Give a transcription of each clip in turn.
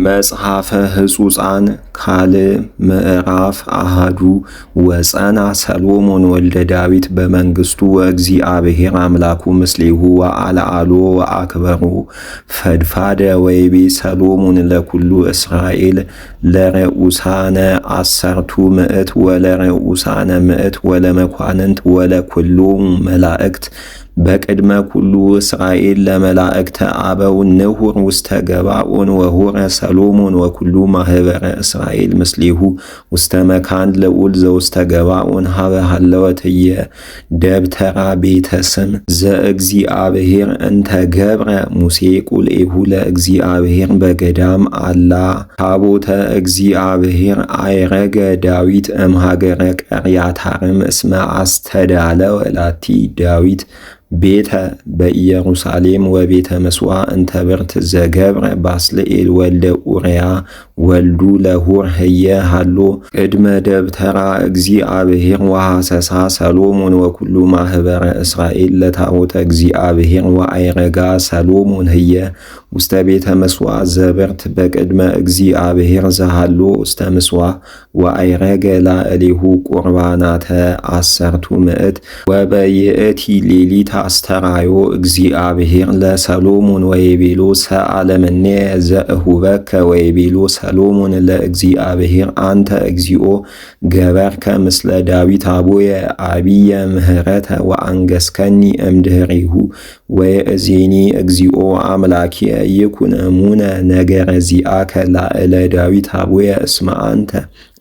መጽሐፈ ሕጹፃን ካልዕ ምዕራፍ አሃዱ ወጸና ሰሎሞን ወልደ ዳዊት በመንግሥቱ ወእግዚአብሔር አምላኩ ምስሌሁ ወአልዓሎ ወአክበሮ ፈድፋደ ወይቤ ሰሎሞን ለኩሉ እስራኤል ለረኡሳነ አሰርቱ ምዕት ወለረኡሳነ ምዕት ወለመኳንንት ወለኩሎሙ መላእክት በቅድመ ኩሉ እስራኤል ለመላእክተ አበው ንሁር ውስተ ገባኦን ወሁረ ሰሎሞን ወኩሉ ማህበረ እስራኤል ምስሌሁ ውስተ መካን ልዑል ዘውስተ ገባኦን ሀበ ሀለወትየ ደብተራ ቤተ ስም ዘእግዚአብሔር እንተ ገብረ ሙሴ ቁልኤሁ ለእግዚአብሔር በገዳም አላ ታቦተ እግዚአብሔር አይረገ ዳዊት እምሃገረ ቀርያታርም እስመ አስተዳለወ ላቲ ዳዊት ቤተ በኢየሩሳሌም ወቤተ መስዋዕ እንተ ብርት ዘገብረ ባስልኤል ወልደ ኡርያ ወልዱ ለሁር ህየ ሃሎ ቅድመ ደብተራ እግዚአብሔር ወሐሰሳ ሰሎሞን ወኩሉ ማህበረ እስራኤል ለታቦተ እግዚአብሔር ወአይረጋ ሰሎሞን ህየ ውስተ ቤተ መስዋዕ ዘብርት በቅድመ እግዚአብሔር ዘሃሎ ውስተ ምስዋዕ ወአይረገ ላዕሌሁ ቁርባናተ አሰርቱ ምዕት ወበይእቲ ሌሊት አስተራዮ እግዚአብሔር ለሰሎሞን ወይቤሎ ሰአለምኔ ዘእሁበከ ወይቤሎ ሰሎሞን ለእግዚአብሔር አንተ እግዚኦ ገበርከ ምስለ ዳዊት አቡየ አቢየ ምህረተ ወአንገስከኒ እምድህሪሁ ወየእዜኒ እግዚኦ አምላኪየ ይኩን እሙነ ነገረ ዚአከ ላዕለ ዳዊት አቡየ እስመ አንተ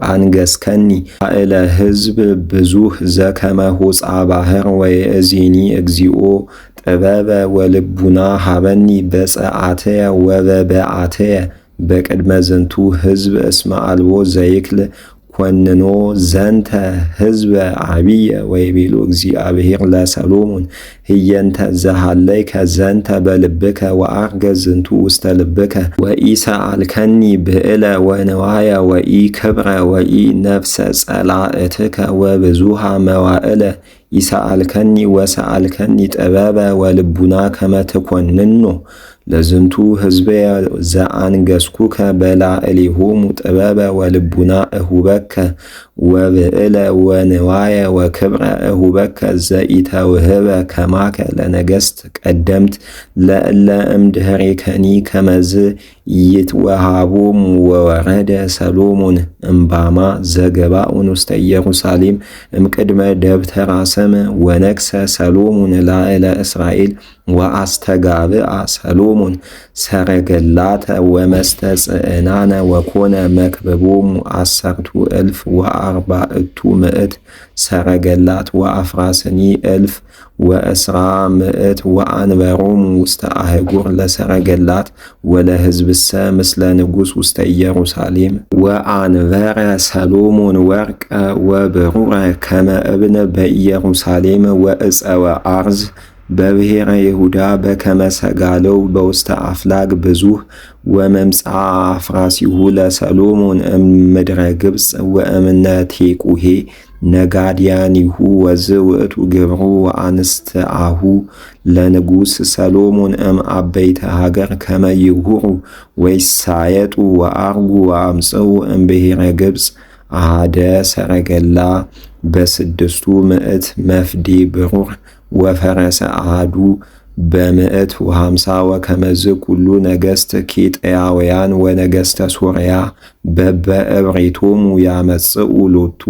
አንገስከኒ ላዕለ ሕዝብ ብዙህ ዘከመ ሆፃ ባሕር ወየእዜኒ እግዚኦ ጥበበ ወልቡና ሀበኒ በጸአትየ ወበበአትየ በቅድመ ዝንቱ ሕዝብ እስመ አልቦ ዘይክል ኮንኖ ዘንተ ሕዝበ አብየ ወይቤሎ እግዚአብሔር ለሰሎሞን ህየንተ ዘሃለይከ ዘንተ በልብከ ወአርገ ዝንቱ ውስተ ልብከ ወኢሰአልከኒ ብዕለ ወንዋየ ወኢ ክብረ ወኢ ነፍሰ ጸላእትከ ወብዙሃ መዋዕለ ኢሰአልከኒ ወሰአልከኒ ጥበበ ወልቡና ከመ ትኰንኖ ለዝንቱ ሕዝበየ ዘአንገሥኩከ በላዕሌሆሙ ጥበበ ወልቡና እሁበከ ወብዕለ ወንዋየ ወክብረ እሁበከ ዘኢተውህበ ከማከ ለነገሥት ቀደምት ለእለ እምድኅሬከኒ ከመዝ ይትወሃቦሙ ወወረደ ሰሎሞን እምባማ ዘገባኦን ውስተ ኢየሩሳሌም እምቅድመ ደብተራ ሰም ወነግሠ ሰሎሞን ላዕለ እስራኤል ወአስተጋብአ ሰሎሞን ሰረገላተ ወመስተ ጽዕናነ ወኮነ መክበቦሙ አሰርቱ እልፍ ወአርባዕቱ ምዕት ሰረገላት ወአፍራስኒ እልፍ ወእስራ ምዕት ወአንበሮሙ ውስተ አህጉር ለሰረገላት ወለሕዝብሰ ምስለ ንጉሥ ውስተ ኢየሩሳሌም ወአንበረ ሰሎሞን ወርቀ ወብሩረ ከመ እብነ በኢየሩሳሌም ወእፀወ አርዝ በብሔረ ይሁዳ በከመ ሰጋለው በውስተ አፍላግ ብዙህ ወመምጽአ አፍራሲሁ ለሰሎሞን እምድረ ግብፅ ወእምነ ቴቁሄ ነጋድያኒሁ ወዝ ውእቱ ግብሩ ወአንስትአሁ ለንጉሥ ሰሎሞን እም አበይተ ሀገር ከመ ይሁሩ ወይሳየጡ ወአርጉ ወአምጽኡ እምብሔረ ግብፅ አሃደ ሰረገላ በስድስቱ ምዕት መፍዴ ብሩር ወፈረሰ አሃዱ በምዕት ወሃምሳ ወከመዝ ኩሉ ነገሥት ኬጥያውያን ወነገሥተ ሶርያ በበእብሪቶሙ ያመጽኡ ሎቱ